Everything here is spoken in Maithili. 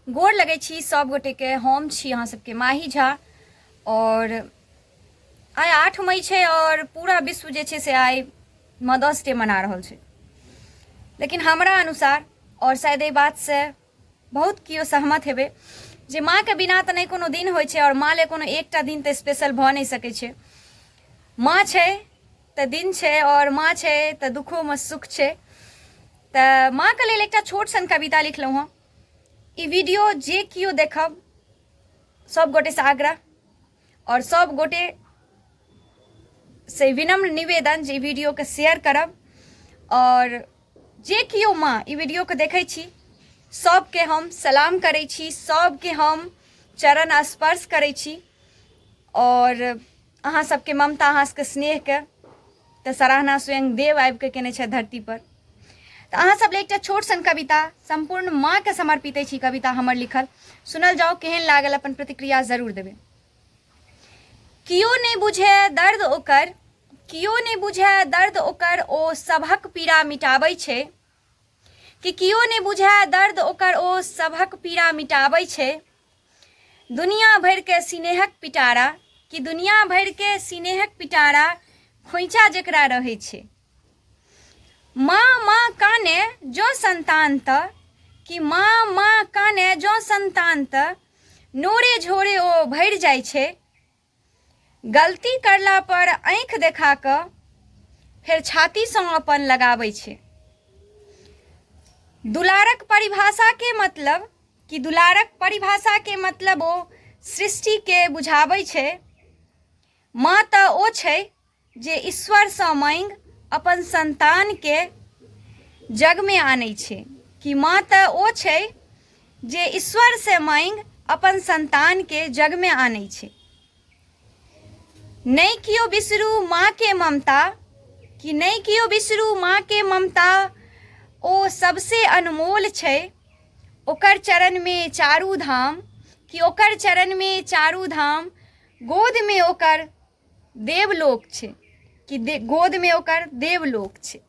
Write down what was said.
गोर लगै छी सब गोटे के। हम छी अहाँ सबके माही झा और आइ 8 मई छै और पूरा विश्व जे छै से आइ मदर्स डे मना रहल छै। लेकिन हमरा अनुसार और शायद एहि बात से बहुत कियो सहमत हेबै जे माँ के बिना तऽ नहीं कोनो दिन होइ छै और माँ ले कोनो एकटा दिन तऽ स्पेशल भऽ नहीं सकै छै। माँ छै तऽ दिन छै और माँ छै तऽ दुखों में सुख छै। तऽ माँ के लेल एकटा छोट सन कविता लिखलहुँ हँ। ई वीडियो जे कियो देखब सब गोटे से आग्रह और सब गोटे से विनम्र निवेदन जे वीडियो के शेयर करब और जे कियो माँ ई वीडियो के देखै छी सबके हम सलाम करै छी, सबके हम चरण स्पर्श करै छी और अहाँ सबके ममता अहाँ सबके स्नेह के तऽ सराहना स्वयं देव आबि के केने छै धरती पर। तऽ अहाँ सब ले एकटा छोट सन कविता संपूर्ण माँ के समर्पित अछि। कविता हमर लिखल सुनल जाओ, केहन लागल अपन प्रतिक्रिया जरूर देबै। कियो नहीं बुझे दर्द ओकर, कियो नहीं बुझे दर्द ओकर, ओ सभक पीड़ा मिटाबै छै। कि कियो नहीं बुझे दर्द ओकर, ओ सभक पीड़ा मिटाबै छै। दुनिया भर के स्नेहक पिटारा, कि दुनिया भर के स्नेहक पिटारा खोइचा जकरा रहै छै। माँ माँ काने जो संतान त, कि माँ माँ काने जो संतान त, नोरे झोरे ओ भरि जाइ छै। गलती करला पर आँखि देखा कऽ फेर छाती सँ अपन लगाबै छै। दुलारक परिभाषा के मतलब, कि दुलारक परिभाषा के मतलब ओ सृष्टि के बुझाबै छै। माँ तऽ ओ छै जे ईश्वर सँ मांगि अपन संतान के जग में आनै छै। कि माँ तऽ ओ छै जे ईश्वर से मांगि अपन संतान के जग में आनै छै। नहीं कियो बिसरू माँ के ममता, कि नहीं कियो बिसरू माँ के ममता, ओ सबसे अनमोल छै। ओकर चरण में चारू धाम, कि ओकर चरण में चारू धाम, गोद में ओकर देवलोक छै। कि गोद में ओकर देवलोक छै।